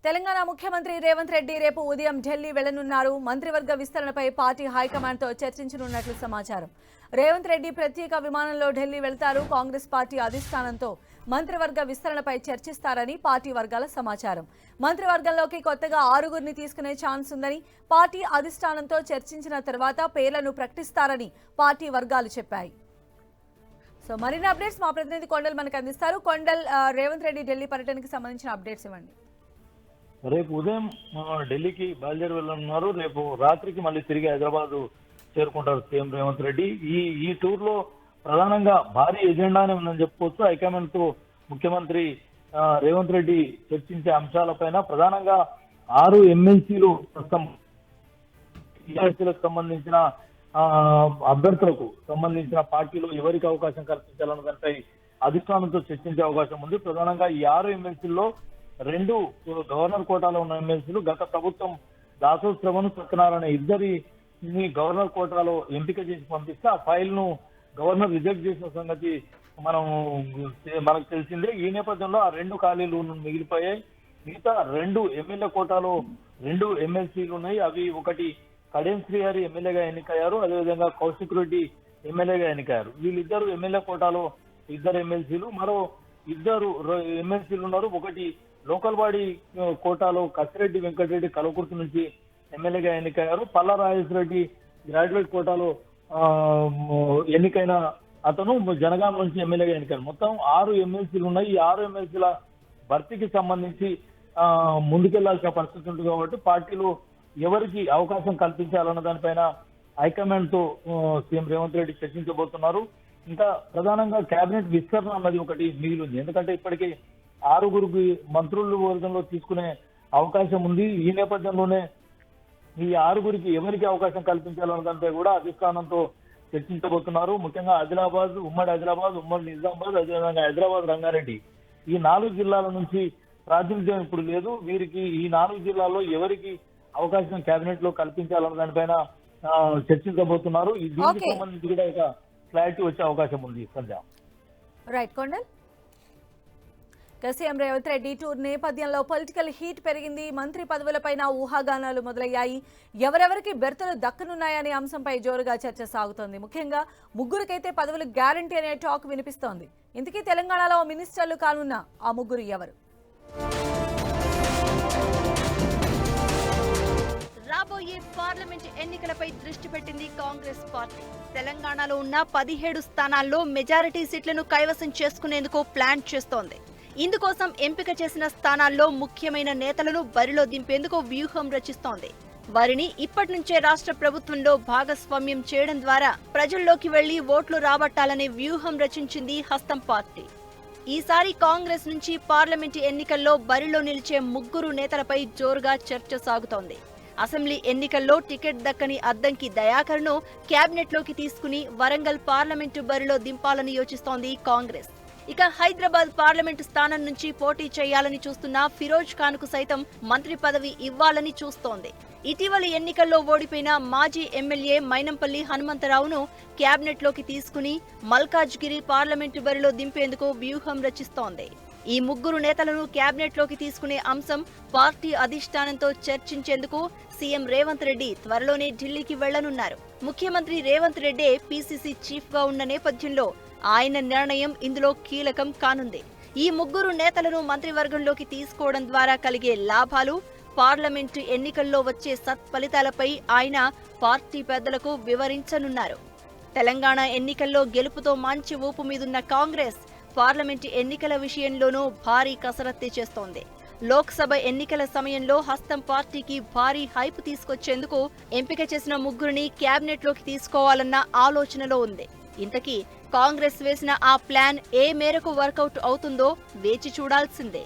తెలంగాణ ముఖ్యమంత్రి రేవంత్ రెడ్డి రేపు ఉదయం ఢిల్లీ వెళ్లనున్నారు. మంత్రివర్గ విస్తరణపై పార్టీ హైకమాండ్తో చర్చించనున్నట్లు సమాచారం. రేవంత్ రెడ్డి ప్రత్యేక విమానంలో ఢిల్లీ వెళ్తారు. కాంగ్రెస్ పార్టీ అధిష్టానంతో మంత్రివర్గ విస్తరణపై చర్చిస్తారని పార్టీ వర్గాల సమాచారం. మంత్రివర్గంలోకి కొత్తగా 6గురిని తీసుకునే ఛాన్స్ ఉందని పార్టీ అధిష్టానంతో చర్చించిన తర్వాత పేర్లను ప్రకటిస్తారని పార్టీ వర్గాలు చెప్పాయి. సో మరిన్ని అప్డేట్స్ మా ప్రతినిధి కొండల్ మనకు అందిస్తారు. కొండల్, రేవంత్ రెడ్డి ఢిల్లీ పర్యటనకు సంబంధించిన అప్డేట్స్ ఇవ్వండి. రేపు ఉదయం ఢిల్లీకి బయలుదేరి వెళ్ళనున్నారు. రేపు రాత్రికి మళ్ళీ తిరిగి హైదరాబాద్ చేరుకుంటారు సీఎం రేవంత్ రెడ్డి. ఈ టూర్ లో ప్రధానంగా భారీ ఎజెండానే ఉందని చెప్పుకోవచ్చు. హైకమాండ్ తో ముఖ్యమంత్రి రేవంత్ రెడ్డి చర్చించే అంశాలపైన ప్రధానంగా 6 ఎమ్మెల్సీలు సంబంధించిన అభ్యర్థులకు సంబంధించిన పార్టీలో ఎవరికి అవకాశం కల్పించాలన్న దానిపై అధిష్టానంతో చర్చించే అవకాశం ఉంది. ప్రధానంగా ఈ 6 ఎమ్మెల్సీల్లో 2 గవర్నర్ కోటాలో ఉన్న ఎమ్మెల్సీలు గత ప్రభుత్వం దాసోహ్ శ్రవణ్ సత్యనారాయణ ఇద్దరిని గవర్నర్ కోటాలో ఎంపిక చేసి పంపిస్తే ఆ ఫైల్ ను గవర్నర్ రిజెక్ట్ చేసిన సంగతి మనకు తెలిసిందే. ఈ నేపథ్యంలో ఆ 2 ఖాళీలు మిగిలిపోయాయి. మిగతా 2 ఎమ్మెల్యే కోటాలో 2 ఎమ్మెల్సీలు ఉన్నాయి. అవి ఒకటి కడియం శ్రీహరి ఎమ్మెల్యేగా ఎన్నికయ్యారు, అదేవిధంగా కౌశిక్ రెడ్డి ఎమ్మెల్యేగా ఎన్నికయ్యారు. వీళ్ళిద్దరు ఎమ్మెల్యే కోటాలో 2 ఎమ్మెల్సీలు, మరో 2 ఎమ్మెల్సీలు ఉన్నారు. ఒకటి లోకల్ బాడీ కోటాలో కసిరెడ్డి వెంకటరెడ్డి కలకుర్తి నుంచి ఎమ్మెల్యేగా ఎన్నికయ్యారు. పల్లా రాజేశ్వర రెడ్డి గ్రాడ్యుయేట్ కోటాలో ఎన్నికైన అతను జనగాం నుంచి ఎమ్మెల్యేగా ఎన్నికయ్యారు. మొత్తం 6 ఎమ్మెల్సీలు ఉన్నాయి. ఈ 6 ఎమ్మెల్సీల భర్తీకి సంబంధించి ముందుకెళ్లాల్సిన పరిస్థితి ఉంటుంది కాబట్టి పార్టీలో ఎవరికి అవకాశం కల్పించాలన్న దానిపైన హైకమాండ్ తో సీఎం రేవంత్ రెడ్డి చర్చించబోతున్నారు. ఇంకా ప్రధానంగా కేబినెట్ విస్తరణ అన్నది ఒకటి మిగిలింది. ఎందుకంటే ఇప్పటికే 6గురికి మంత్రుల వర్గంలో తీసుకునే అవకాశం ఉంది. ఈ నేపథ్యంలోనే ఈ 6గురికి ఎవరికి అవకాశం కల్పించాలన్న దానిపై కూడా అధిష్టానంతో చర్చించబోతున్నారు. ముఖ్యంగా ఆదిలాబాద్, ఉమ్మడి నిజామాబాద్, అదేవిధంగా హైదరాబాద్, రంగారెడ్డి ఈ 4 జిల్లాల నుంచి ప్రాతినిధ్యం ఇప్పుడు లేదు. వీరికి ఈ 4 జిల్లాల్లో ఎవరికి అవకాశం కేబినెట్ లో కల్పించాలన్న దానిపైన చర్చించబోతున్నారు. దీనికి సంబంధించి కూడా ఒక క్లారిటీ వచ్చే అవకాశం ఉంది. Sandhya, right Kondal. CM Revanth Reddy tour నేపథ్యంలో పొలిటికల్ హీట్ పెరిగింది. మంత్రి పదవులపైన ఊహాగానాలు మొదలయ్యాయి. ఎవరెవరికి బెర్తలు దక్కనున్నాయనే అంశంపై జోరుగా చర్చ సాగుతోంది. ముఖ్యంగా 3గురికైతే పదవులు గ్యారంటీ అనే టాక్ వినిపిస్తోంది. ఇంతకీ తెలంగాణలో మినిస్టర్లు కానున్న ఆ 3 ఎవరు? రాబోయే పార్లమెంట్ ఎన్నికలపై దృష్టి పెట్టింది కాంగ్రెస్ పార్టీ. తెలంగాణలో ఉన్న 17 స్థానాల్లో మెజారిటీ సీట్లను కైవసం చేసుకునేందుకు ప్లాన్ చేస్తోంది. ఇందుకోసం ఎంపిక చేసిన స్థానాల్లో ముఖ్యమైన నేతలను బరిలో దింపేందుకు వ్యూహం రచిస్తోంది. వారిని ఇప్పటి నుంచే రాష్ట్ర ప్రభుత్వంలో భాగస్వామ్యం చేయడం ద్వారా ప్రజల్లోకి వెళ్లి ఓట్లు రాబట్టాలనే వ్యూహం రచించింది హస్తం పార్టీ. ఈసారి కాంగ్రెస్ నుంచి పార్లమెంటు ఎన్నికల్లో బరిలో నిలిచే 3 నేతలపై జోరుగా చర్చ సాగుతోంది. అసెంబ్లీ ఎన్నికల్లో టికెట్ దక్కని అద్దంకి దయాకర్ను క్యాబినెట్లోకి తీసుకుని వరంగల్ పార్లమెంటు బరిలో దింపాలని యోచిస్తోంది కాంగ్రెస్. ఇక హైదరాబాద్ పార్లమెంటు స్థానం నుంచి పోటీ చేయాలని చూస్తున్న ఫిరోజ్ ఖాన్ కు సైతం మంత్రి పదవి ఇవ్వాలని చూస్తోంది. ఇటీవలి ఎన్నికల్లో ఓడిపోయిన మాజీ ఎమ్మెల్యే మైనంపల్లి హనుమంతరావును క్యాబినెట్లోకి తీసుకుని మల్కాజ్గిరి పార్లమెంటు బరిలో దింపేందుకు వ్యూహం రచిస్తోంది. ఈ 3 నేతలను క్యాబినెట్లోకి తీసుకునే అంశం పార్టీ అధిష్టానంతో చర్చించేందుకు సీఎం రేవంత్ రెడ్డి త్వరలోనే ఢిల్లీకి వెళ్లనున్నారు. ముఖ్యమంత్రి రేవంత్ రెడ్డి పీసీసీ చీఫ్ గా ఉన్న నేపథ్యంలో ఆయన నిర్ణయం ఇందులో కీలకం కానుంది. ఈ 3 నేతలను మంత్రివర్గంలోకి తీసుకోవడం ద్వారా కలిగే లాభాలు, పార్లమెంటు ఎన్నికల్లో వచ్చే సత్ఫలితాలపై ఆయన పార్టీ పెద్దలకు వివరించనున్నారు. తెలంగాణ ఎన్నికల్లో గెలుపుతో మంచి ఊపు మీదున్న కాంగ్రెస్ పార్లమెంటు ఎన్నికల విషయంలోనూ భారీ కసరత్తే చేస్తోంది. లోక్సభ ఎన్నికల సమయంలో హస్తం పార్టీకి భారీ హైప్ తీసుకొచ్చేందుకు ఎంపిక చేసిన 3గురిని క్యాబినెట్లోకి తీసుకోవాలన్న ఆలోచనలో ఉంది. ఇంతకీ కాంగ్రెస్ వేసిన ఆ ప్లాన్ ఏ మేరకు వర్కౌట్ అవుతుందో వేచి చూడాల్సిందే.